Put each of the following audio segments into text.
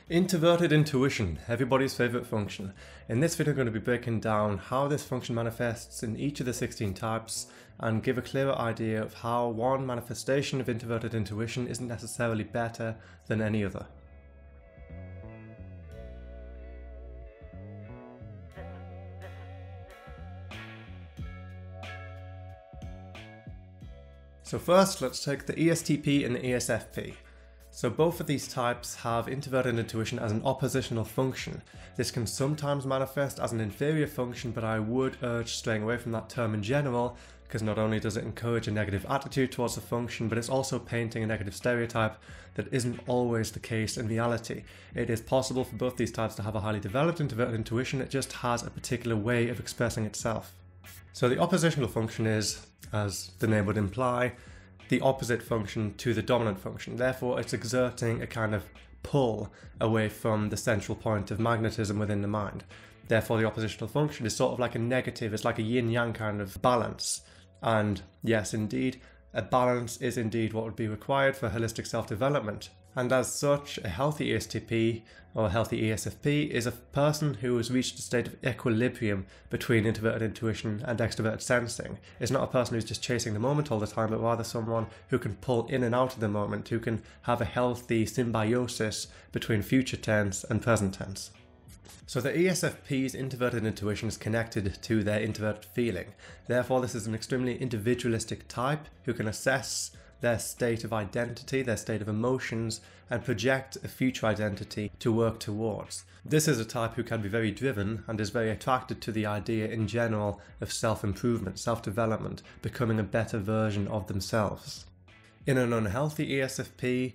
Introverted intuition, everybody's favorite function. In this video I'm going to be breaking down how this function manifests in each of the 16 types and give a clearer idea of how one manifestation of introverted intuition isn't necessarily better than any other. So first, let's take the ESTP and the ESFP. So both of these types have introverted intuition as an oppositional function. This can sometimes manifest as an inferior function, but I would urge straying away from that term in general, because not only does it encourage a negative attitude towards the function, but it's also painting a negative stereotype that isn't always the case in reality. It is possible for both these types to have a highly developed introverted intuition, it just has a particular way of expressing itself. So the oppositional function is, as the name would imply, the opposite function to the dominant function. Therefore, it's exerting a kind of pull away from the central point of magnetism within the mind. Therefore, the oppositional function is sort of like a negative, it's like a yin-yang kind of balance. And yes, indeed, a balance is indeed what would be required for holistic self-development. And as such, a healthy ESTP or a healthy ESFP is a person who has reached a state of equilibrium between introverted intuition and extroverted sensing. It's not a person who's just chasing the moment all the time, but rather someone who can pull in and out of the moment, who can have a healthy symbiosis between future tense and present tense. So the ESFP's introverted intuition is connected to their introverted feeling. Therefore, this is an extremely individualistic type who can assess their state of identity, their state of emotions, and project a future identity to work towards. This is a type who can be very driven and is very attracted to the idea in general of self-improvement, self-development, becoming a better version of themselves. In an unhealthy ESFP,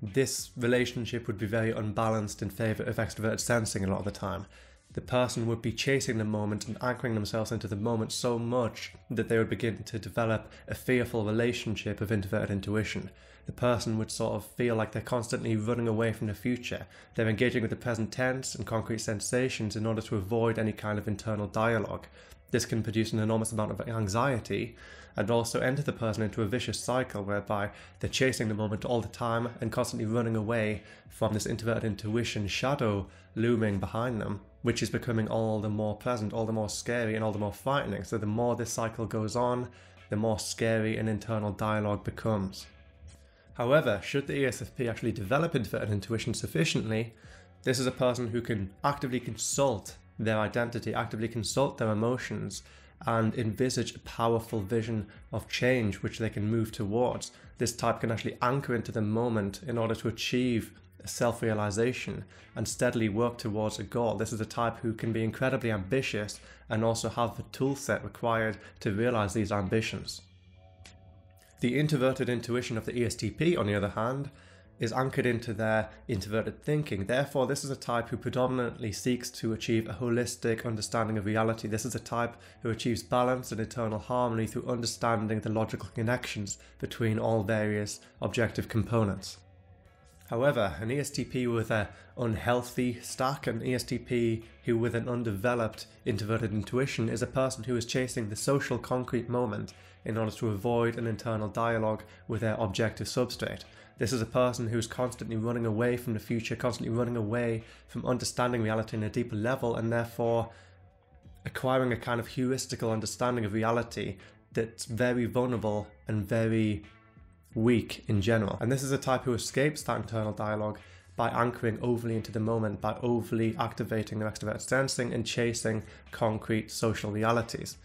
this relationship would be very unbalanced in favour of extroverted sensing a lot of the time. The person would be chasing the moment and anchoring themselves into the moment so much that they would begin to develop a fearful relationship of introverted intuition. The person would sort of feel like they're constantly running away from the future. They're engaging with the present tense and concrete sensations in order to avoid any kind of internal dialogue. This can produce an enormous amount of anxiety and also enter the person into a vicious cycle whereby they're chasing the moment all the time and constantly running away from this introverted intuition shadow looming behind them, which is becoming all the more present, all the more scary and all the more frightening. So the more this cycle goes on, the more scary an internal dialogue becomes. However, should the ESFP actually develop introverted intuition sufficiently, this is a person who can actively consult their identity, actively consult their emotions, and envisage a powerful vision of change which they can move towards. This type can actually anchor into the moment in order to achieve a self-realization and steadily work towards a goal. This is a type who can be incredibly ambitious and also have the tool set required to realize these ambitions. The introverted intuition of the ESTP, on the other hand, is anchored into their introverted thinking. Therefore, this is a type who predominantly seeks to achieve a holistic understanding of reality. This is a type who achieves balance and eternal harmony through understanding the logical connections between all various objective components. However, an ESTP with an unhealthy stack, an ESTP who with an undeveloped introverted intuition, is a person who is chasing the social concrete moment in order to avoid an internal dialogue with their objective substrate. This is a person who's constantly running away from the future, constantly running away from understanding reality on a deeper level, and therefore acquiring a kind of heuristical understanding of reality that's very vulnerable and very weak in general. And this is a type who escapes that internal dialogue by anchoring overly into the moment, by overly activating their extroverted sensing and chasing concrete social realities.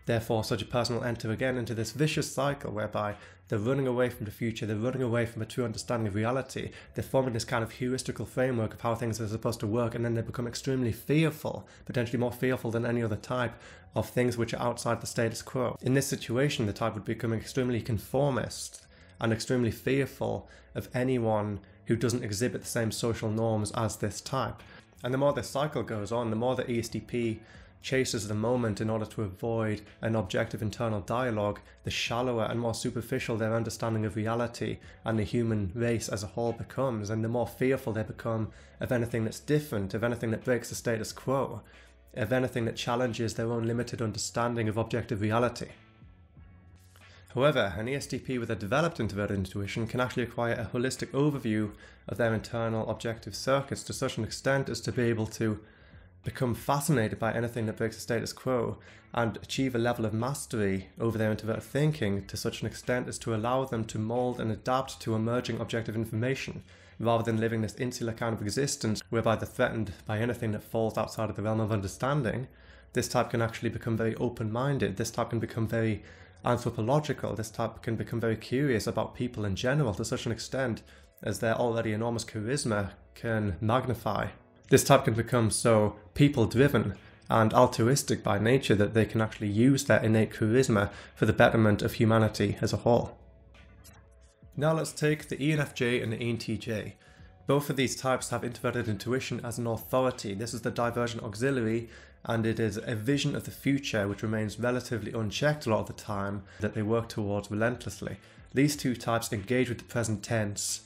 Therefore, such a person will enter again into this vicious cycle whereby they're running away from the future, they're running away from a true understanding of reality, they're forming this kind of heuristical framework of how things are supposed to work, and then they become extremely fearful, potentially more fearful than any other type, of things which are outside the status quo. In this situation, the type would become extremely conformist and extremely fearful of anyone who doesn't exhibit the same social norms as this type. And the more this cycle goes on, the more the ESTP chases the moment in order to avoid an objective internal dialogue, the shallower and more superficial their understanding of reality and the human race as a whole becomes, and the more fearful they become of anything that's different, of anything that breaks the status quo, of anything that challenges their own limited understanding of objective reality. However, an ESTP with a developed introverted intuition can actually acquire a holistic overview of their internal objective circuits to such an extent as to be able to become fascinated by anything that breaks the status quo and achieve a level of mastery over their introverted thinking to such an extent as to allow them to mold and adapt to emerging objective information, rather than living this insular kind of existence whereby they're threatened by anything that falls outside of the realm of understanding. This type can actually become very open-minded. This type can become very anthropological. This type can become very curious about people in general to such an extent as their already enormous charisma can magnify. This type can become so people-driven and altruistic by nature that they can actually use their innate charisma for the betterment of humanity as a whole. Now let's take the ENFJ and the ENTJ. Both of these types have introverted intuition as an authority. This is the divergent auxiliary, and it is a vision of the future which remains relatively unchecked a lot of the time that they work towards relentlessly. These two types engage with the present tense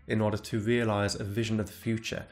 in order to realize a vision of the future.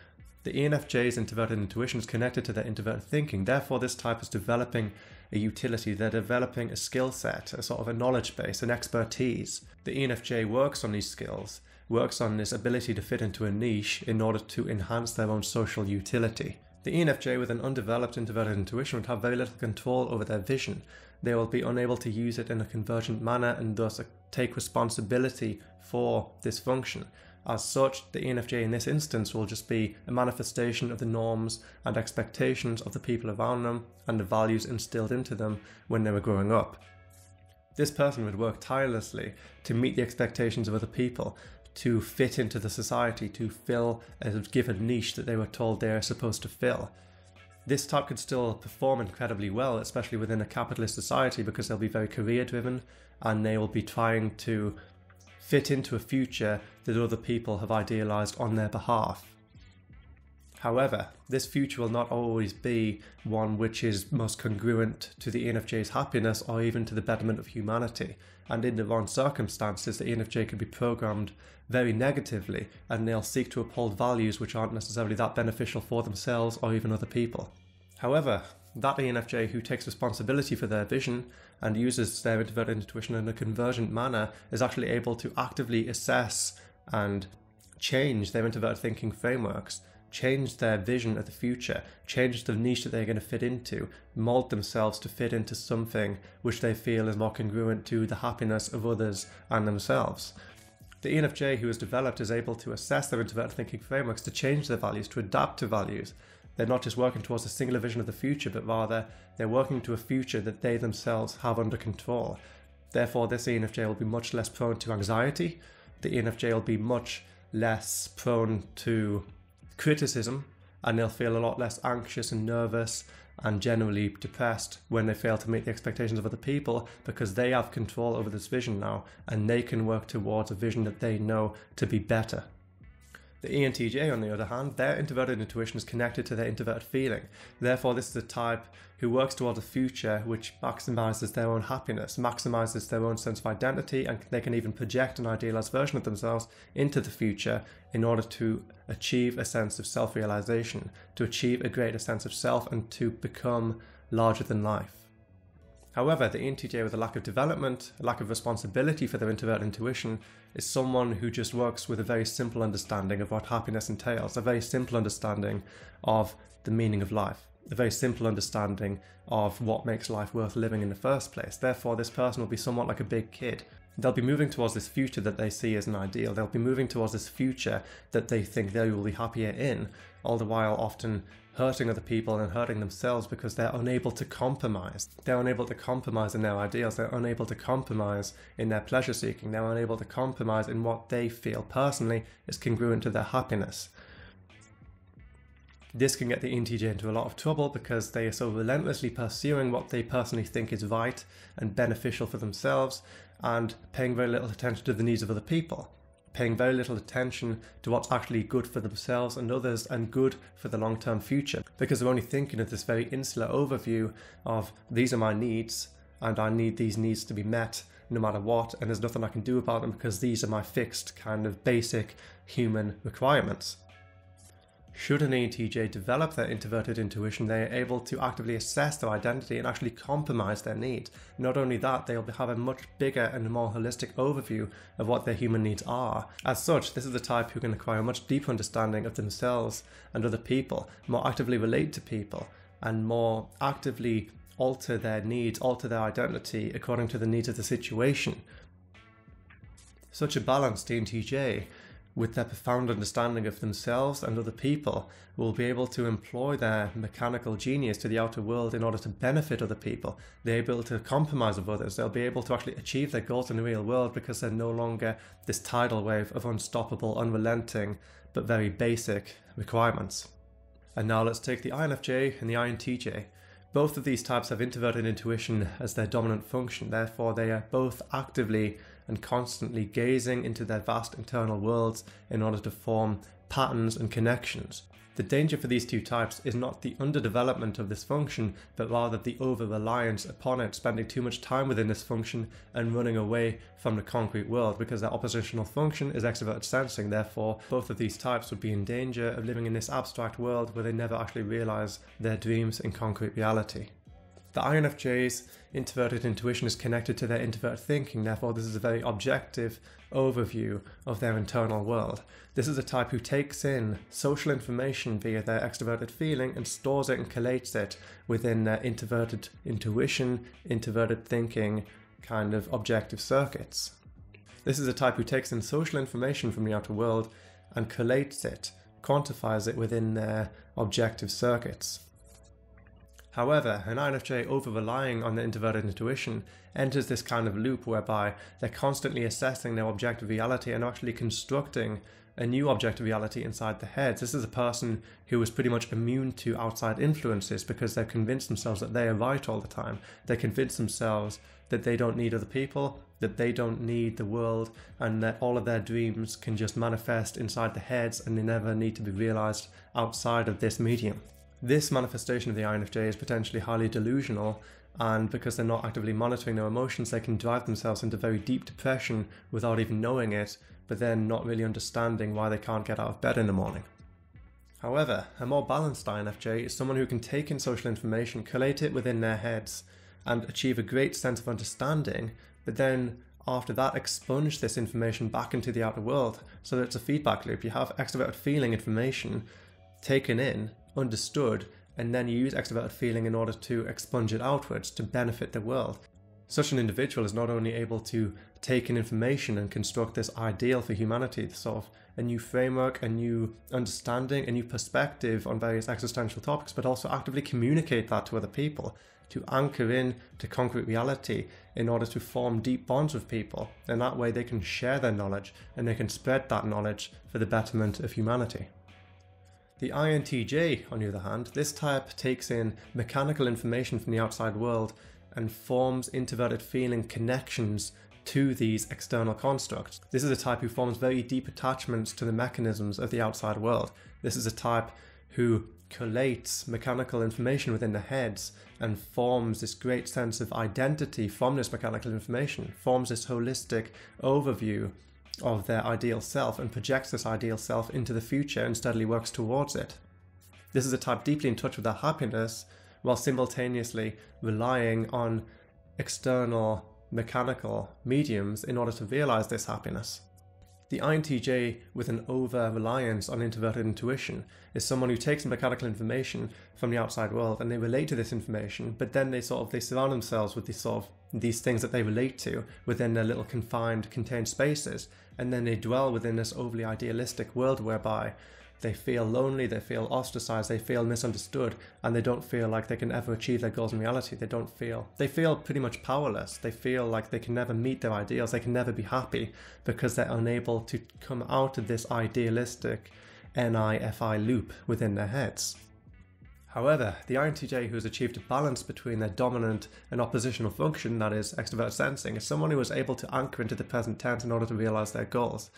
The ENFJ's introverted intuition is connected to their introverted thinking. Therefore, this type is developing a utility. They're developing a skill set, a sort of a knowledge base, an expertise. The ENFJ works on these skills, works on this ability to fit into a niche in order to enhance their own social utility. The ENFJ with an undeveloped introverted intuition would have very little control over their vision. They will be unable to use it in a convergent manner and thus take responsibility for this function. As such, the ENFJ in this instance will just be a manifestation of the norms and expectations of the people around them and the values instilled into them when they were growing up. This person would work tirelessly to meet the expectations of other people, to fit into the society, to fill a given niche that they were told they are supposed to fill. This type could still perform incredibly well, especially within a capitalist society, because they'll be very career driven and they will be trying to fit into a future that other people have idealized on their behalf. However, this future will not always be one which is most congruent to the ENFJ's happiness or even to the betterment of humanity. And in the wrong circumstances, the ENFJ could be programmed very negatively, and they'll seek to uphold values which aren't necessarily that beneficial for themselves or even other people. However, that ENFJ who takes responsibility for their vision and uses their introverted intuition in a convergent manner is actually able to actively assess and change their introverted thinking frameworks, change their vision of the future, change the niche that they're going to fit into, mold themselves to fit into something which they feel is more congruent to the happiness of others and themselves. The ENFJ who is developed is able to assess their introverted thinking frameworks to change their values, to adapt to values. They're not just working towards a singular vision of the future, but rather they're working to a future that they themselves have under control. Therefore, this ENFJ will be much less prone to anxiety. The ENFJ will be much less prone to criticism, and they'll feel a lot less anxious and nervous and generally depressed when they fail to meet the expectations of other people, because they have control over this vision now and they can work towards a vision that they know to be better. The ENTJ, on the other hand, their introverted intuition is connected to their introverted feeling. Therefore, this is a type who works towards a future which maximizes their own happiness, maximizes their own sense of identity, and they can even project an idealized version of themselves into the future in order to achieve a sense of self-realization, to achieve a greater sense of self, and to become larger than life. However, the ENTJ with a lack of development, a lack of responsibility for their introverted intuition, is someone who just works with a very simple understanding of what happiness entails, a very simple understanding of the meaning of life, a very simple understanding of what makes life worth living in the first place. Therefore, this person will be somewhat like a big kid. They'll be moving towards this future that they see as an ideal. They'll be moving towards this future that they think they will be happier in, all the while often hurting other people and hurting themselves because they're unable to compromise. They're unable to compromise in their ideals. They're unable to compromise in their pleasure seeking. They're unable to compromise in what they feel personally is congruent to their happiness. This can get the ENTJ into a lot of trouble because they are so relentlessly pursuing what they personally think is right and beneficial for themselves, and paying very little attention to the needs of other people, paying very little attention to what's actually good for themselves and others and good for the long-term future, because they're only thinking of this very insular overview of these are my needs and I need these needs to be met no matter what, and there's nothing I can do about them because these are my fixed kind of basic human requirements. Should an ENTJ develop their introverted intuition, they are able to actively assess their identity and actually compromise their needs. Not only that, they'll have a much bigger and more holistic overview of what their human needs are. As such, this is the type who can acquire a much deeper understanding of themselves and other people, more actively relate to people, and more actively alter their needs, alter their identity according to the needs of the situation. Such a balanced ENTJ, with their profound understanding of themselves and other people, will be able to employ their mechanical genius to the outer world in order to benefit other people. They're able to compromise with others. They'll be able to actually achieve their goals in the real world because they're no longer this tidal wave of unstoppable, unrelenting, but very basic requirements. And now let's take the INFJ and the INTJ. Both of these types have introverted intuition as their dominant function. Therefore, they are both actively and constantly gazing into their vast internal worlds in order to form patterns and connections. The danger for these two types is not the underdevelopment of this function, but rather the over-reliance upon it, spending too much time within this function and running away from the concrete world, because their oppositional function is extroverted sensing. Therefore, both of these types would be in danger of living in this abstract world where they never actually realize their dreams in concrete reality. The INFJ's introverted intuition is connected to their introverted thinking, therefore this is a very objective overview of their internal world. This is a type who takes in social information via their extroverted feeling and stores it and collates it within their introverted intuition, introverted thinking kind of objective circuits. This is a type who takes in social information from the outer world and collates it, quantifies it within their objective circuits. However, an INFJ over-relying on their introverted intuition enters this kind of loop whereby they're constantly assessing their objective reality and actually constructing a new objective reality inside their heads. This is a person who is pretty much immune to outside influences because they've convinced themselves that they are right all the time. They convince themselves that they don't need other people, that they don't need the world, and that all of their dreams can just manifest inside their heads and they never need to be realized outside of this medium. This manifestation of the INFJ is potentially highly delusional, and because they're not actively monitoring their emotions, they can drive themselves into very deep depression without even knowing it, but then not really understanding why they can't get out of bed in the morning. However, a more balanced INFJ is someone who can take in social information, collate it within their heads, and achieve a great sense of understanding, but then after that expunge this information back into the outer world, so that it's a feedback loop. You have extroverted feeling information taken in, understood, and then you use extroverted feeling in order to expunge it outwards to benefit the world. Such an individual is not only able to take in information and construct this ideal for humanity, sort of a new framework, a new understanding, a new perspective on various existential topics, but also actively communicate that to other people, to anchor in to concrete reality in order to form deep bonds with people. And that way they can share their knowledge and they can spread that knowledge for the betterment of humanity. The INTJ, on the other hand, this type takes in mechanical information from the outside world and forms introverted feeling connections to these external constructs. This is a type who forms very deep attachments to the mechanisms of the outside world. This is a type who collates mechanical information within their heads and forms this great sense of identity from this mechanical information, forms this holistic overview of their ideal self and projects this ideal self into the future and steadily works towards it. This is a type deeply in touch with their happiness while simultaneously relying on external mechanical mediums in order to realize this happiness. The INTJ with an over-reliance on introverted intuition is someone who takes mechanical information from the outside world and they relate to this information, but then they surround themselves with these things that they relate to within their little confined, contained spaces, and then they dwell within this overly idealistic world whereby they feel lonely, they feel ostracized, they feel misunderstood, and they don't feel like they can ever achieve their goals in reality. They feel pretty much powerless. They feel like they can never meet their ideals, they can never be happy because they're unable to come out of this idealistic NI-FI loop within their heads. However, the INTJ who has achieved a balance between their dominant and oppositional function, that is extroverted sensing, is someone who is able to anchor into the present tense in order to realize their goals.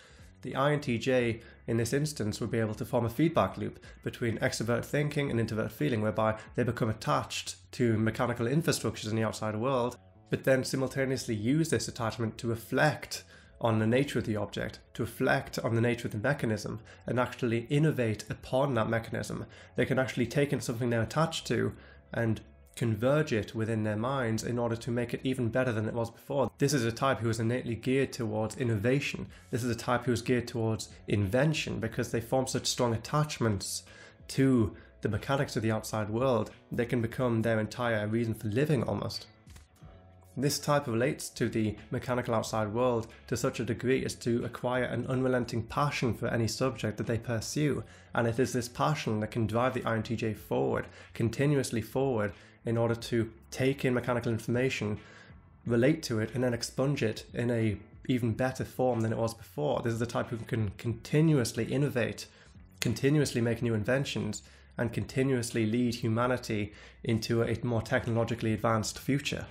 The INTJ in this instance would be able to form a feedback loop between extrovert thinking and introvert feeling, whereby they become attached to mechanical infrastructures in the outside world, but then simultaneously use this attachment to reflect on the nature of the object, to reflect on the nature of the mechanism, and actually innovate upon that mechanism. They can actually take in something they're attached to and converge it within their minds in order to make it even better than it was before. This is a type who is innately geared towards innovation. This is a type who is geared towards invention because they form such strong attachments to the mechanics of the outside world. They can become their entire reason for living almost. This type relates to the mechanical outside world to such a degree as to acquire an unrelenting passion for any subject that they pursue, and it is this passion that can drive the INTJ forward, continuously forward, in order to take in mechanical information, relate to it, and then expunge it in a even better form than it was before. This is the type who can continuously innovate, continuously make new inventions, and continuously lead humanity into a more technologically advanced future.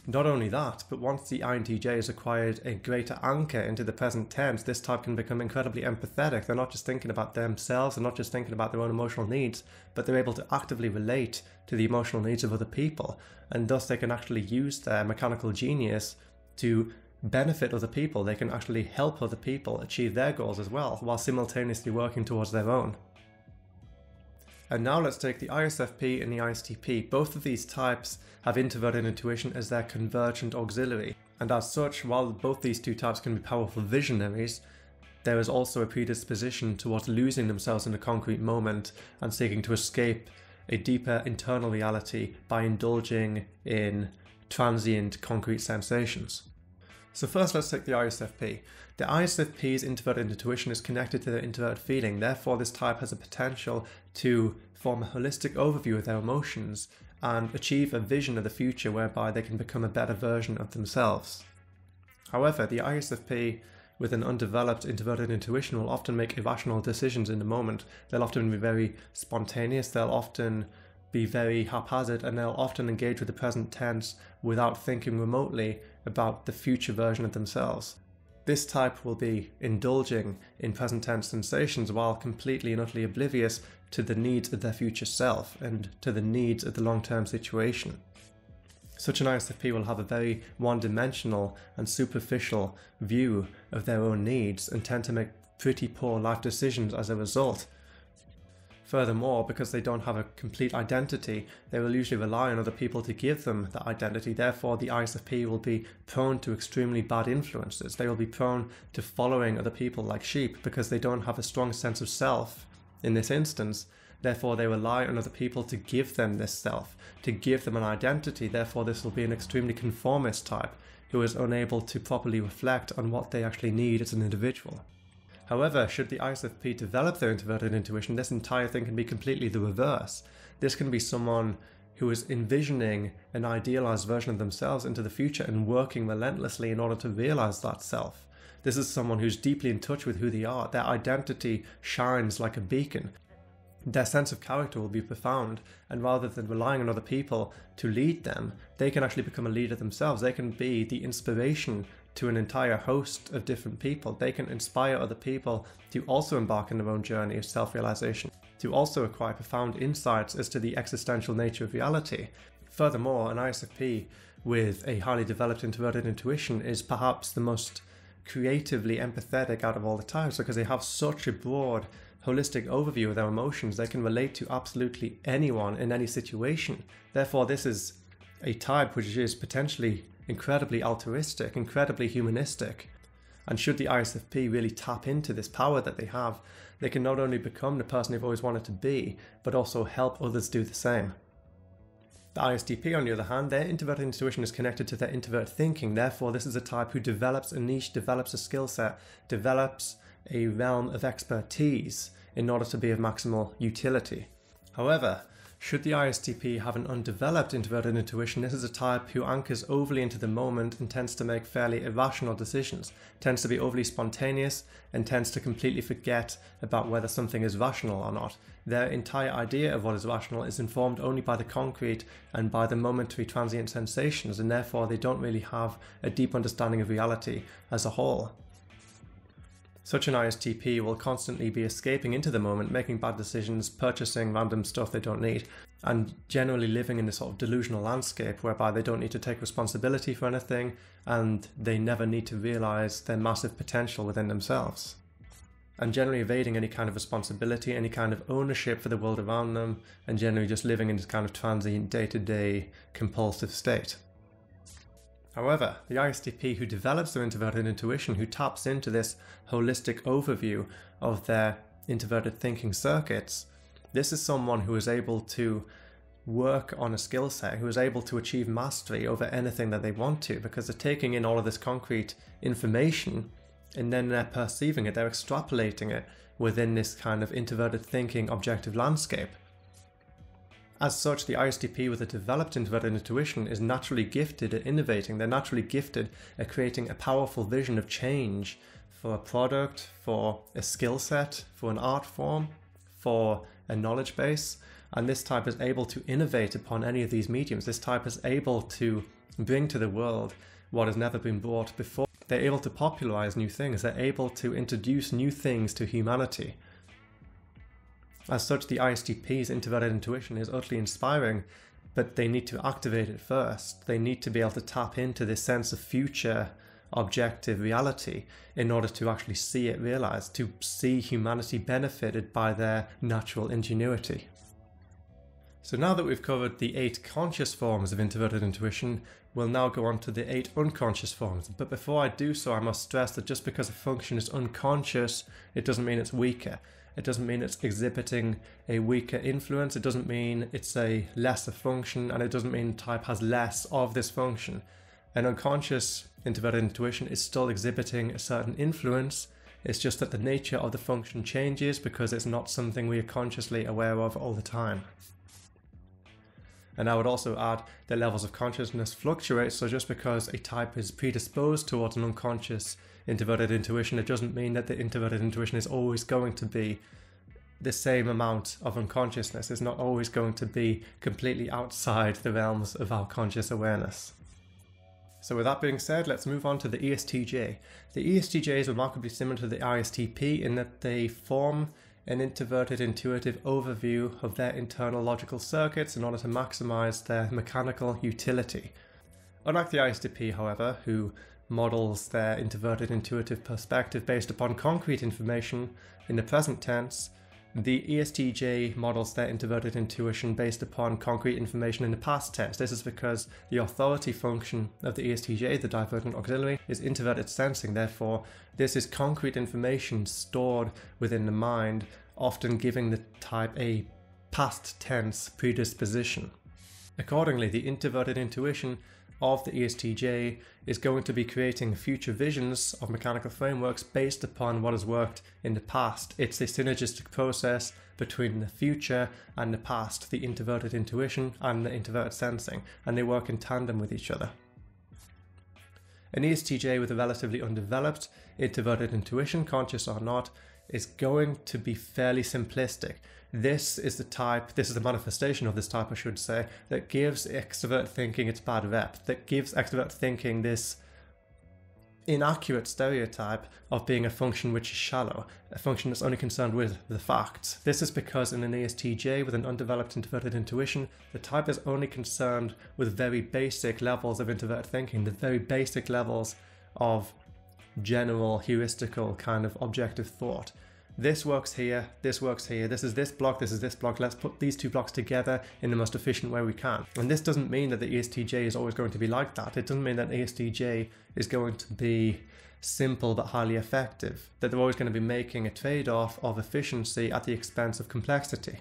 Not only that, but once the INTJ has acquired a greater anchor into the present tense, this type can become incredibly empathetic. They're not just thinking about themselves, they're not just thinking about their own emotional needs, but they're able to actively relate to the emotional needs of other people, and thus they can actually use their mechanical genius to benefit other people. They can actually help other people achieve their goals as well, while simultaneously working towards their own. And now let's take the ISFP and the ISTP. Both of these types have introverted intuition as their convergent auxiliary. And as such, while both these two types can be powerful visionaries, there is also a predisposition towards losing themselves in the concrete moment and seeking to escape a deeper internal reality by indulging in transient concrete sensations. So first let's take the ISFP. The ISFP's introverted intuition is connected to their introverted feeling, therefore this type has a potential to form a holistic overview of their emotions and achieve a vision of the future whereby they can become a better version of themselves. However, the ISFP with an undeveloped introverted intuition will often make irrational decisions in the moment. They'll often be very spontaneous, they'll often be very haphazard, and they'll often engage with the present tense without thinking remotely about the future version of themselves. This type will be indulging in present tense sensations while completely and utterly oblivious to the needs of their future self and to the needs of the long-term situation. Such an ISFP will have a very one-dimensional and superficial view of their own needs and tend to make pretty poor life decisions as a result. Furthermore, because they don't have a complete identity, they will usually rely on other people to give them that identity. Therefore, the ISFP will be prone to extremely bad influences. They will be prone to following other people like sheep because they don't have a strong sense of self in this instance. Therefore, they rely on other people to give them this self, to give them an identity. Therefore, this will be an extremely conformist type who is unable to properly reflect on what they actually need as an individual. However, should the ISFP develop their introverted intuition, this entire thing can be completely the reverse. This can be someone who is envisioning an idealized version of themselves into the future and working relentlessly in order to realize that self. This is someone who's deeply in touch with who they are. Their identity shines like a beacon. Their sense of character will be profound, and rather than relying on other people to lead them, they can actually become a leader themselves. They can be the inspiration to an entire host of different people. They can inspire other people to also embark on their own journey of self-realization, to also acquire profound insights as to the existential nature of reality. Furthermore, an ISFP with a highly developed introverted intuition is perhaps the most creatively empathetic out of all the types because they have such a broad, holistic overview of their emotions. They can relate to absolutely anyone in any situation. Therefore, this is a type which is potentially incredibly altruistic, incredibly humanistic. And should the ISFP really tap into this power that they have, they can not only become the person they've always wanted to be, but also help others do the same. The ISTP, on the other hand, their introverted intuition is connected to their introvert thinking. Therefore, this is a type who develops a niche, develops a skill set, develops a realm of expertise in order to be of maximal utility. However, should the ISTP have an undeveloped introverted intuition, this is a type who anchors overly into the moment and tends to make fairly irrational decisions, tends to be overly spontaneous, and tends to completely forget about whether something is rational or not. Their entire idea of what is rational is informed only by the concrete and by the momentary transient sensations, and therefore they don't really have a deep understanding of reality as a whole. Such an ISTP will constantly be escaping into the moment, making bad decisions, purchasing random stuff they don't need, and generally living in this sort of delusional landscape whereby they don't need to take responsibility for anything and they never need to realize their massive potential within themselves. And generally evading any kind of responsibility, any kind of ownership for the world around them, and generally just living in this kind of transient day-to-day compulsive state. However, the ISTP who develops their introverted intuition, who taps into this holistic overview of their introverted thinking circuits, this is someone who is able to work on a skill set, who is able to achieve mastery over anything that they want to, because they're taking in all of this concrete information and then they're perceiving it, they're extrapolating it within this kind of introverted thinking objective landscape. As such, the ISTP with a developed introverted intuition is naturally gifted at innovating. They're naturally gifted at creating a powerful vision of change for a product, for a skill set, for an art form, for a knowledge base. And this type is able to innovate upon any of these mediums. This type is able to bring to the world what has never been brought before. They're able to popularize new things. They're able to introduce new things to humanity. As such, the ISTP's introverted intuition is utterly inspiring, but they need to activate it first. They need to be able to tap into this sense of future objective reality in order to actually see it realized, to see humanity benefited by their natural ingenuity. So now that we've covered the 8 conscious forms of introverted intuition, we'll now go on to the 8 unconscious forms. But before I do so, I must stress that just because a function is unconscious, it doesn't mean it's weaker. It doesn't mean it's exhibiting a weaker influence. It doesn't mean it's a lesser function, and it doesn't mean type has less of this function. An unconscious introverted intuition is still exhibiting a certain influence. It's just that the nature of the function changes because it's not something we are consciously aware of all the time. And I would also add that levels of consciousness fluctuate, so just because a type is predisposed towards an unconscious introverted intuition, it doesn't mean that the introverted intuition is always going to be the same amount of unconsciousness. It's not always going to be completely outside the realms of our conscious awareness. So with that being said, let's move on to the ESTJ. The ESTJ is remarkably similar to the ISTP in that they form an introverted intuitive overview of their internal logical circuits in order to maximize their mechanical utility. Unlike the ISTP, however, who models their introverted intuitive perspective based upon concrete information in the present tense, the ESTJ models their introverted intuition based upon concrete information in the past tense. This is because the authority function of the ESTJ, the divergent auxiliary, is introverted sensing. Therefore, this is concrete information stored within the mind, often giving the type a past tense predisposition. Accordingly, the introverted intuition of the ESTJ is going to be creating future visions of mechanical frameworks based upon what has worked in the past. It's a synergistic process between the future and the past, the introverted intuition and the introverted sensing, and they work in tandem with each other. An ESTJ with a relatively undeveloped introverted intuition, conscious or not, is going to be fairly simplistic. This is the manifestation of this type, I should say, that gives extrovert thinking its bad rep, that gives extrovert thinking this inaccurate stereotype of being a function which is shallow, a function that's only concerned with the facts. This is because in an ESTJ with an undeveloped introverted intuition, the type is only concerned with very basic levels of introverted thinking, the very basic levels of general heuristical kind of objective thought. This works here, this works here, this is this block, this is this block, let's put these two blocks together in the most efficient way we can. And this doesn't mean that the ESTJ is always going to be like that. It doesn't mean that ESTJ is going to be simple but highly effective, that they're always going to be making a trade-off of efficiency at the expense of complexity.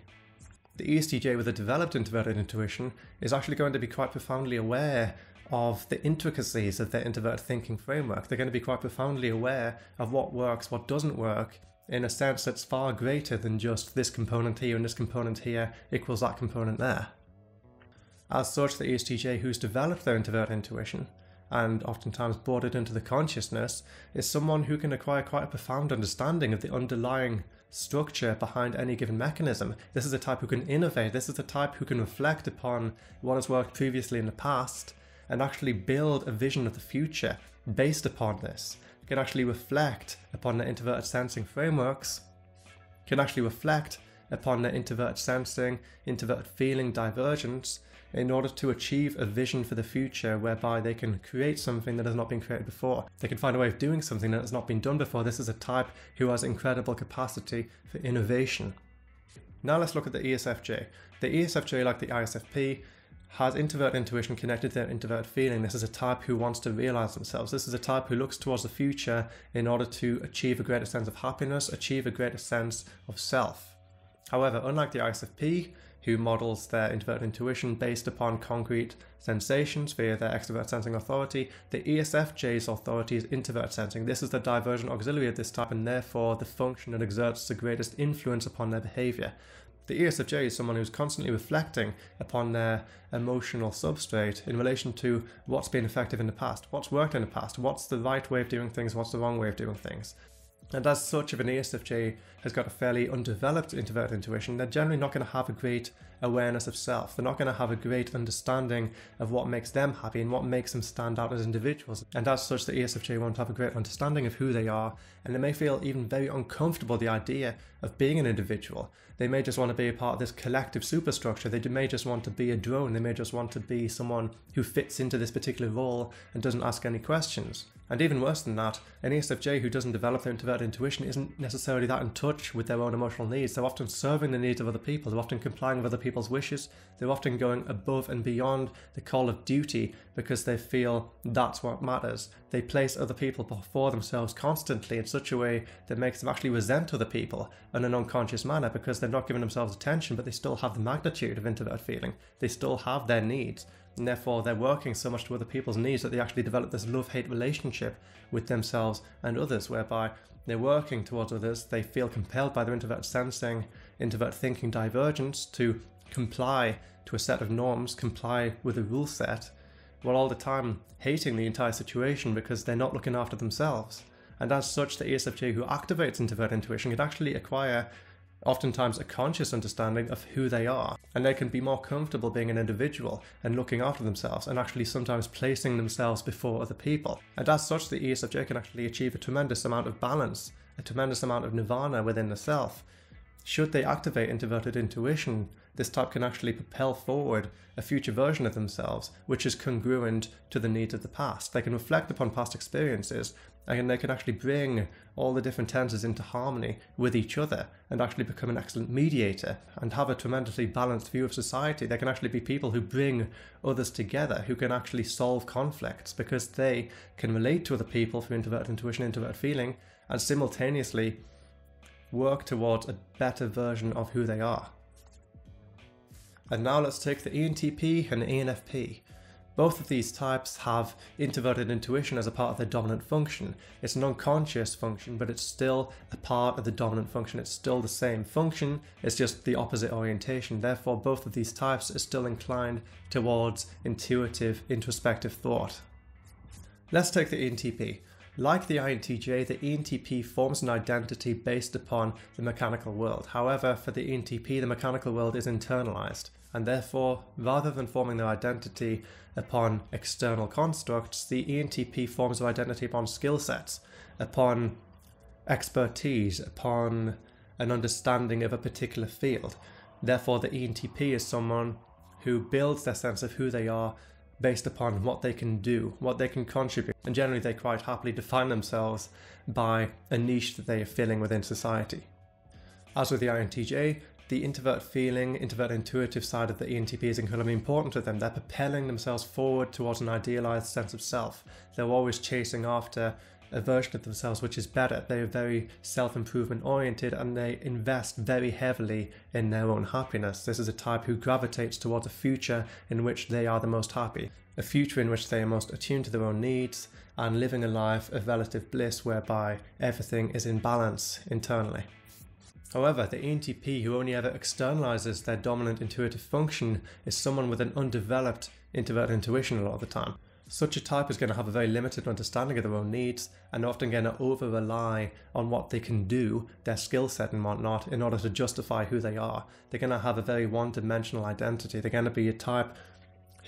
The ESTJ with a developed introverted intuition is actually going to be quite profoundly aware of the intricacies of their introverted thinking framework. They're going to be quite profoundly aware of what works, what doesn't work, in a sense that's far greater than just this component here and this component here equals that component there. As such, the ESTJ who's developed their introverted intuition and oftentimes brought it into the consciousness is someone who can acquire quite a profound understanding of the underlying structure behind any given mechanism. This is a type who can innovate. This is a type who can reflect upon what has worked previously in the past and actually build a vision of the future based upon this. can actually reflect upon their introverted sensing frameworks, can actually reflect upon their introverted sensing, introverted feeling divergence in order to achieve a vision for the future whereby they can create something that has not been created before. They can find a way of doing something that has not been done before. This is a type who has incredible capacity for innovation. Now let's look at the ESFJ. The ESFJ, like the ISFP, has introverted intuition connected to their introverted feeling. This is a type who wants to realize themselves. This is a type who looks towards the future in order to achieve a greater sense of happiness, achieve a greater sense of self. However, unlike the ISFP, who models their introverted intuition based upon concrete sensations via their extrovert sensing authority, the ESFJ's authority is introvert sensing. This is the divergent auxiliary of this type and therefore the function that exerts the greatest influence upon their behavior. The ESFJ is someone who's constantly reflecting upon their emotional substrate in relation to what's been effective in the past, what's worked in the past, what's the right way of doing things, what's the wrong way of doing things. And as such, if an ESFJ has got a fairly undeveloped introverted intuition, they're generally not going to have a great awareness of self. They're not going to have a great understanding of what makes them happy and what makes them stand out as individuals. And as such, the ESFJ won't have a great understanding of who they are, and they may feel even very uncomfortable the idea of being an individual. They may just want to be a part of this collective superstructure. They may just want to be a drone. They may just want to be someone who fits into this particular role and doesn't ask any questions. And even worse than that, an ESFJ who doesn't develop their introverted intuition isn't necessarily that in touch with their own emotional needs. They're often serving the needs of other people. They're often complying with other people's wishes. They're often going above and beyond the call of duty because they feel that's what matters. They place other people before themselves constantly in such a way that makes them actually resent other people in an unconscious manner because they're not giving themselves attention, but they still have the magnitude of introverted feeling. They still have their needs. And therefore they're working so much to other people's needs that they actually develop this love-hate relationship with themselves and others, whereby they're working towards others. They feel compelled by their introverted sensing, introverted thinking divergence to comply to a set of norms, comply with a rule set, while all the time hating the entire situation because they're not looking after themselves. And as such, the ESFJ who activates introverted intuition can actually acquire oftentimes a conscious understanding of who they are, and they can be more comfortable being an individual and looking after themselves and actually sometimes placing themselves before other people. And as such, the ESFJ can actually achieve a tremendous amount of balance, a tremendous amount of nirvana within the self. Should they activate introverted intuition, this type can actually propel forward a future version of themselves which is congruent to the needs of the past. They can reflect upon past experiences and they can actually bring all the different tenses into harmony with each other and actually become an excellent mediator and have a tremendously balanced view of society. They can actually be people who bring others together, who can actually solve conflicts because they can relate to other people through introverted intuition, introverted feeling, and simultaneously work towards a better version of who they are. And now let's take the ENTP and the ENFP. Both of these types have introverted intuition as a part of their dominant function. It's an unconscious function, but it's still a part of the dominant function. It's still the same function, it's just the opposite orientation. Therefore, both of these types are still inclined towards intuitive, introspective thought. Let's take the ENTP. Like the INTJ, the ENTP forms an identity based upon the mechanical world. However, for the ENTP, the mechanical world is internalized, and therefore, rather than forming their identity upon external constructs, the ENTP forms their identity upon skill sets, upon expertise, upon an understanding of a particular field. Therefore, the ENTP is someone who builds their sense of who they are based upon what they can do, what they can contribute. And generally they quite happily define themselves by a niche that they are filling within society. As with the INTJ, the introvert feeling, introvert intuitive side of the ENTP is incredibly important to them. They're propelling themselves forward towards an idealized sense of self. They're always chasing after a version of themselves which is better. They are very self-improvement oriented and they invest very heavily in their own happiness. This is a type who gravitates towards a future in which they are the most happy, a future in which they are most attuned to their own needs and living a life of relative bliss whereby everything is in balance internally. However, the ENTP who only ever externalizes their dominant intuitive function is someone with an undeveloped introvert intuition a lot of the time. Such a type is going to have a very limited understanding of their own needs and often going to over-rely on what they can do, their skill set and whatnot, in order to justify who they are. They're going to have a very one-dimensional identity. They're going to be a type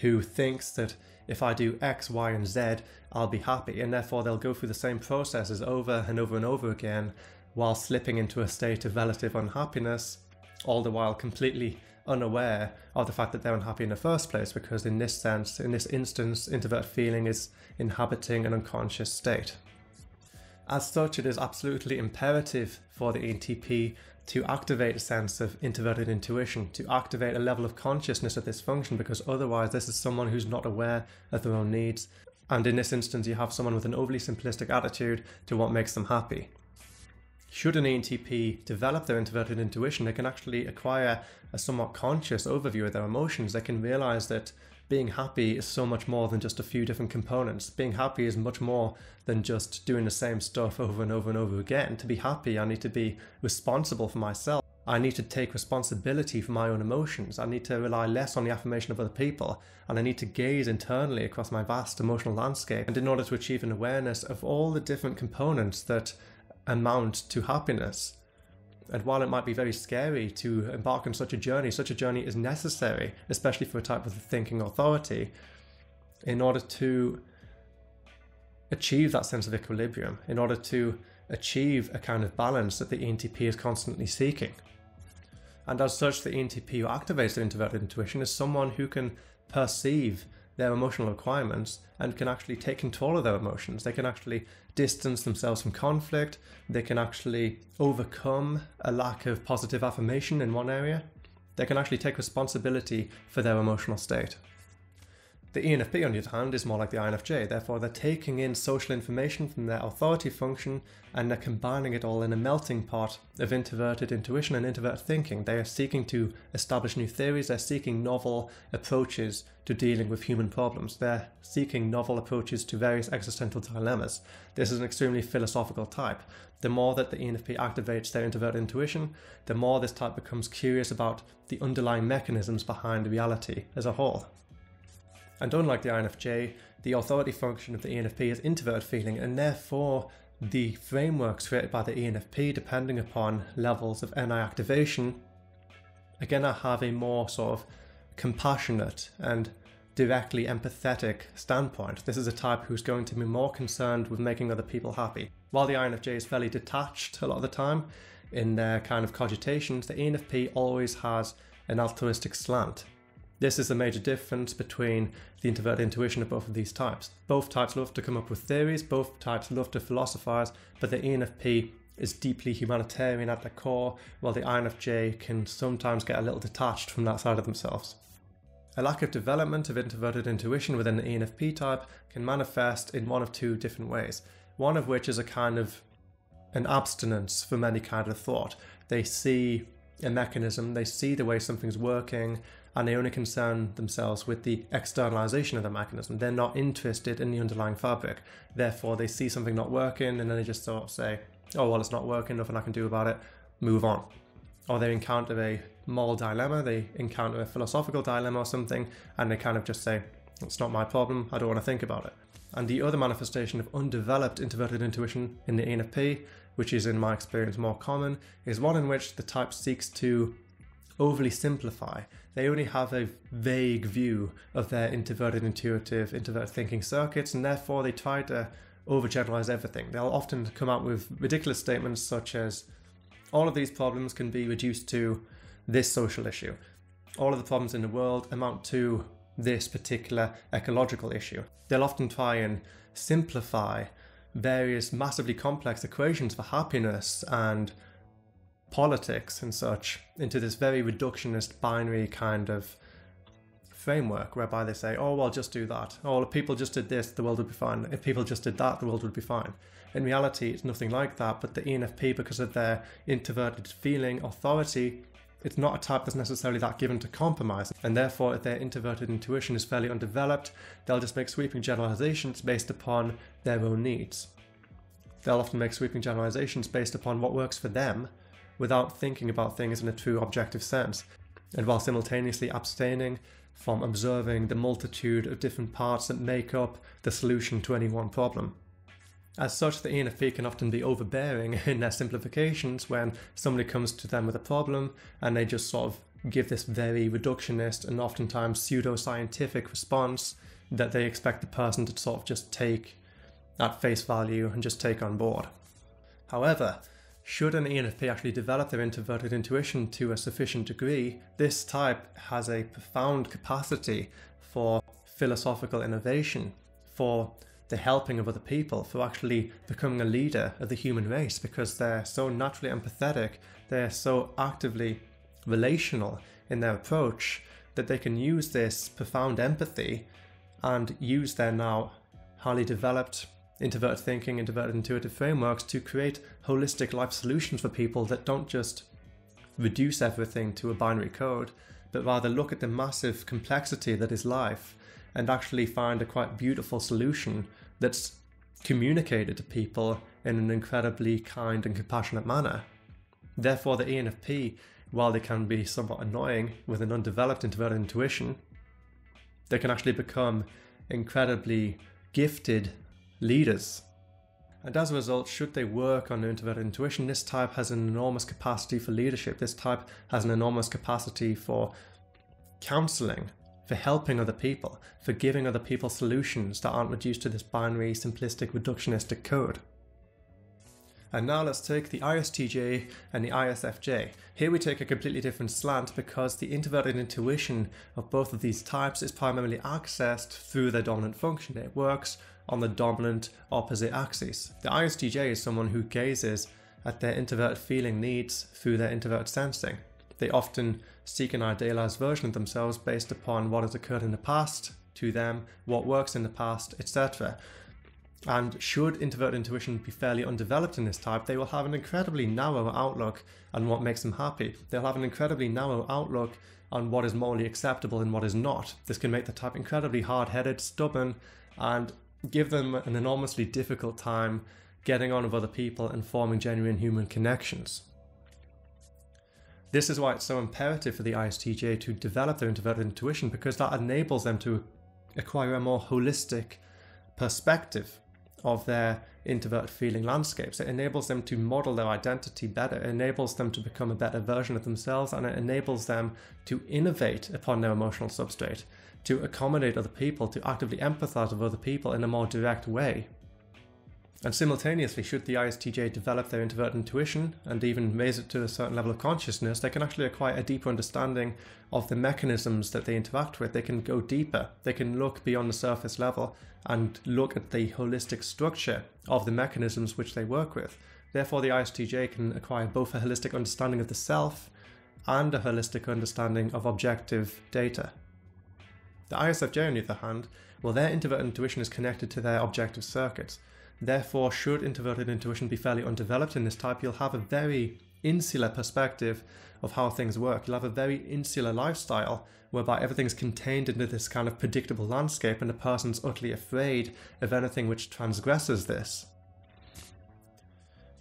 who thinks that if I do X, Y, and Z, I'll be happy, and therefore they'll go through the same processes over and over and over again while slipping into a state of relative unhappiness, all the while completely unaware of the fact that they're unhappy in the first place, because in this instance, introverted feeling is inhabiting an unconscious state. As such, it is absolutely imperative for the ENTP to activate a sense of introverted intuition, to activate a level of consciousness of this function, because otherwise this is someone who's not aware of their own needs. And in this instance, you have someone with an overly simplistic attitude to what makes them happy. Should an ENTP develop their introverted intuition, they can actually acquire a somewhat conscious overview of their emotions. They can realize that being happy is so much more than just a few different components. Being happy is much more than just doing the same stuff over and over and over again. To be happy, I need to be responsible for myself. I need to take responsibility for my own emotions. I need to rely less on the affirmation of other people, and I need to gaze internally across my vast emotional landscape. And in order to achieve an awareness of all the different components that amount to happiness. And while it might be very scary to embark on such a journey is necessary, especially for a type of thinking authority, in order to achieve that sense of equilibrium, in order to achieve a kind of balance that the ENTP is constantly seeking. And as such, the ENTP who activates their introverted intuition is someone who can perceive their emotional requirements and can actually take control of their emotions. They can actually distance themselves from conflict. They can actually overcome a lack of positive affirmation in one area. They can actually take responsibility for their emotional state. The ENFP, on the other hand, is more like the INFJ. Therefore, they're taking in social information from their authority function and they're combining it all in a melting pot of introverted intuition and introverted thinking. They are seeking to establish new theories. They're seeking novel approaches to dealing with human problems. They're seeking novel approaches to various existential dilemmas. This is an extremely philosophical type. The more that the ENFP activates their introverted intuition, the more this type becomes curious about the underlying mechanisms behind reality as a whole. And unlike the INFJ, the authority function of the ENFP is introverted feeling, and therefore the frameworks created by the ENFP, depending upon levels of NI activation, are going to have a more sort of compassionate and directly empathetic standpoint. This is a type who's going to be more concerned with making other people happy. While the INFJ is fairly detached a lot of the time in their kind of cogitations, the ENFP always has an altruistic slant. This is the major difference between the introverted intuition of both of these types. Both types love to come up with theories, both types love to philosophize, but the ENFP is deeply humanitarian at their core, while the INFJ can sometimes get a little detached from that side of themselves. A lack of development of introverted intuition within the ENFP type can manifest in one of two different ways. One of which is a kind of an abstinence from any kind of thought. They see a mechanism, they see the way something's working, and they only concern themselves with the externalization of the mechanism. They're not interested in the underlying fabric. Therefore, they see something not working, and then they just sort of say, oh, well, it's not working, nothing I can do about it, move on. Or they encounter a moral dilemma, they encounter a philosophical dilemma or something, and they kind of just say, it's not my problem, I don't want to think about it. And the other manifestation of undeveloped introverted intuition in the ENFP, which is in my experience more common, is one in which the type seeks to overly simplify. They only have a vague view of their introverted thinking circuits, and therefore they try to overgeneralize everything. They'll often come out with ridiculous statements such as, all of these problems can be reduced to this social issue. All of the problems in the world amount to this particular ecological issue. They'll often try and simplify various massively complex equations for happiness and politics and such into this very reductionist binary kind of framework whereby they say, oh, well, just do that. Oh, if people just did this, the world would be fine. If people just did that, the world would be fine. In reality, it's nothing like that, but the ENFP, because of their introverted feeling authority, it's not a type that's necessarily that given to compromise, and therefore if their introverted intuition is fairly undeveloped, they'll just make sweeping generalizations based upon their own needs. They'll often make sweeping generalizations based upon what works for them without thinking about things in a true objective sense, and while simultaneously abstaining from observing the multitude of different parts that make up the solution to any one problem. As such, the ENFP can often be overbearing in their simplifications when somebody comes to them with a problem and they just sort of give this very reductionist and oftentimes pseudo-scientific response that they expect the person to sort of just take at face value and just take on board. However, should an ENFP actually develop their introverted intuition to a sufficient degree, this type has a profound capacity for philosophical innovation, for the helping of other people, for actually becoming a leader of the human race, because they're so naturally empathetic, they're so actively relational in their approach that they can use this profound empathy and use their now highly developed introverted thinking, introverted intuitive frameworks to create holistic life solutions for people that don't just reduce everything to a binary code, but rather look at the massive complexity that is life and actually find a quite beautiful solution that's communicated to people in an incredibly kind and compassionate manner. Therefore, the ENFP, while they can be somewhat annoying with an undeveloped introverted intuition, they can actually become incredibly gifted leaders. And as a result, should they work on introverted intuition, this type has an enormous capacity for leadership. This type has an enormous capacity for counseling, for helping other people, for giving other people solutions that aren't reduced to this binary, simplistic, reductionistic code. And now let's take the ISTJ and the ISFJ. Here we take a completely different slant because the introverted intuition of both of these types is primarily accessed through their dominant function. It works on the dominant opposite axis. The ISTJ is someone who gazes at their introverted feeling needs through their introverted sensing. They often seek an idealized version of themselves based upon what has occurred in the past to them, what works in the past, etc. And should introverted intuition be fairly undeveloped in this type, they will have an incredibly narrow outlook on what makes them happy. They'll have an incredibly narrow outlook on what is morally acceptable and what is not. This can make the type incredibly hard-headed, stubborn, and give them an enormously difficult time getting on with other people and forming genuine human connections. This is why it's so imperative for the ISTJ to develop their introverted intuition, because that enables them to acquire a more holistic perspective of their introverted feeling landscapes. It enables them to model their identity better, it enables them to become a better version of themselves, and it enables them to innovate upon their emotional substrate, to accommodate other people, to actively empathize with other people in a more direct way. And simultaneously, should the ISTJ develop their introverted intuition and even raise it to a certain level of consciousness, they can actually acquire a deeper understanding of the mechanisms that they interact with. They can go deeper, they can look beyond the surface level and look at the holistic structure of the mechanisms which they work with. Therefore, the ISTJ can acquire both a holistic understanding of the self and a holistic understanding of objective data. The ISFJ, on the other hand, well, their introverted intuition is connected to their objective circuits. Therefore, should introverted intuition be fairly undeveloped in this type, you'll have a very insular perspective of how things work. You'll have a very insular lifestyle whereby everything's contained into this kind of predictable landscape and the person's utterly afraid of anything which transgresses this.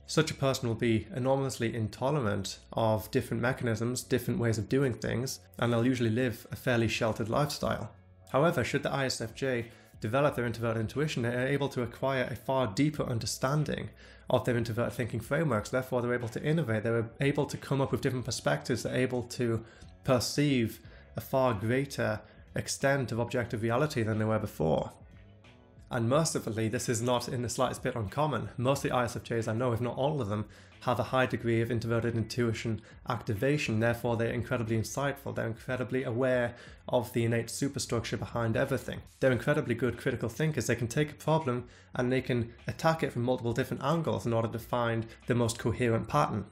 Such a person will be enormously intolerant of different mechanisms, different ways of doing things, and they'll usually live a fairly sheltered lifestyle. However, should the ISFJ develop their introverted intuition, they are able to acquire a far deeper understanding of their introverted thinking frameworks. Therefore, they're able to innovate, they're able to come up with different perspectives, they're able to perceive a far greater extent of objective reality than they were before. And mercifully, this is not in the slightest bit uncommon. Most of the ISFJs I know, if not all of them, have a high degree of introverted intuition activation. Therefore, they're incredibly insightful. They're incredibly aware of the innate superstructure behind everything. They're incredibly good critical thinkers. They can take a problem and they can attack it from multiple different angles in order to find the most coherent pattern.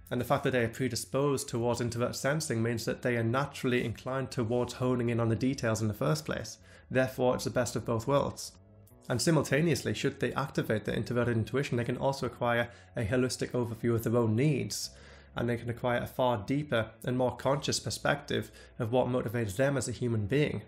And the fact that they are predisposed towards introverted sensing means that they are naturally inclined towards honing in on the details in the first place. Therefore, it's the best of both worlds. And simultaneously, should they activate their introverted intuition, they can also acquire a holistic overview of their own needs, and they can acquire a far deeper and more conscious perspective of what motivates them as a human being.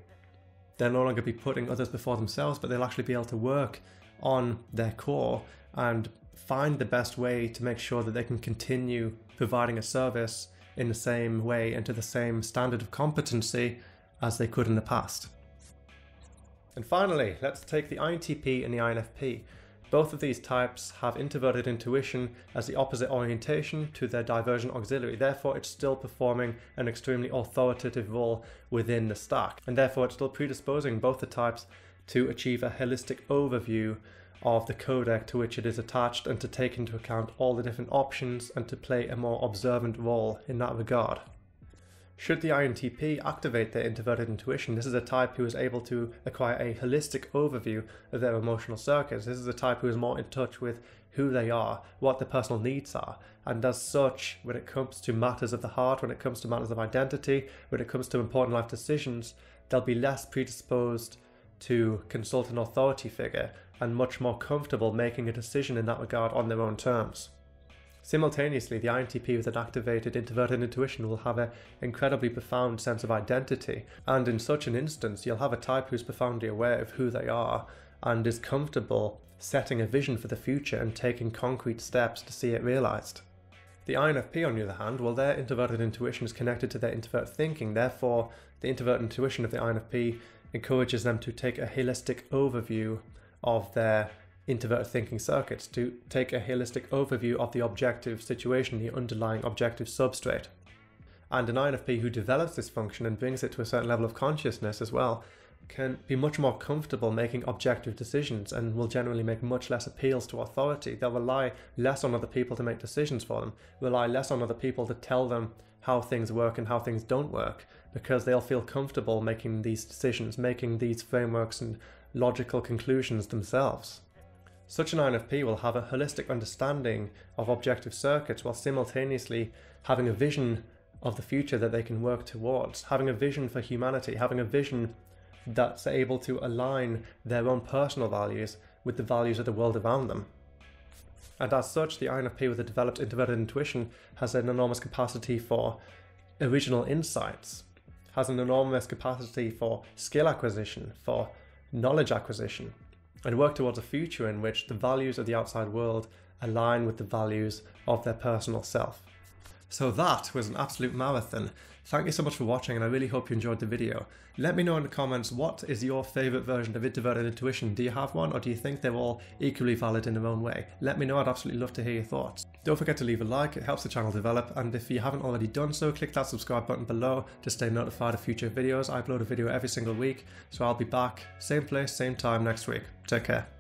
They'll no longer be putting others before themselves, but they'll actually be able to work on their core and find the best way to make sure that they can continue providing a service in the same way and to the same standard of competency as they could in the past. And finally, let's take the INTP and the INFP. Both of these types have introverted intuition as the opposite orientation to their divergent auxiliary, therefore it's still performing an extremely authoritative role within the stack, and therefore it's still predisposing both the types to achieve a holistic overview of the codec to which it is attached and to take into account all the different options and to play a more observant role in that regard. Should the INTP activate their introverted intuition, this is a type who is able to acquire a holistic overview of their emotional circuits. This is a type who is more in touch with who they are, what their personal needs are, and as such, when it comes to matters of the heart, when it comes to matters of identity, when it comes to important life decisions, they'll be less predisposed to consult an authority figure and much more comfortable making a decision in that regard on their own terms. Simultaneously, the INTP with an activated introverted intuition will have an incredibly profound sense of identity, and in such an instance you'll have a type who's profoundly aware of who they are and is comfortable setting a vision for the future and taking concrete steps to see it realised. The INFP, on the other hand, well, their introverted intuition is connected to their introvert thinking, therefore the introverted intuition of the INFP encourages them to take a holistic overview of their introverted thinking circuits, to take a holistic overview of the objective situation, the underlying objective substrate. And an INFP who develops this function and brings it to a certain level of consciousness as well can be much more comfortable making objective decisions and will generally make much less appeals to authority. They'll rely less on other people to make decisions for them, rely less on other people to tell them how things work and how things don't work, because they'll feel comfortable making these decisions, making these frameworks and logical conclusions themselves. Such an INFP will have a holistic understanding of objective circuits while simultaneously having a vision of the future that they can work towards, having a vision for humanity, having a vision that's able to align their own personal values with the values of the world around them. And as such, the INFP with a developed introverted intuition has an enormous capacity for original insights, has an enormous capacity for skill acquisition, for knowledge acquisition, and work towards a future in which the values of the outside world align with the values of their personal self. So that was an absolute marathon. Thank you so much for watching, and I really hope you enjoyed the video. Let me know in the comments, what is your favourite version of introverted intuition? Do you have one, or do you think they're all equally valid in their own way? Let me know, I'd absolutely love to hear your thoughts. Don't forget to leave a like, it helps the channel develop, and if you haven't already done so, click that subscribe button below to stay notified of future videos. I upload a video every single week, so I'll be back, same place, same time next week. Take care.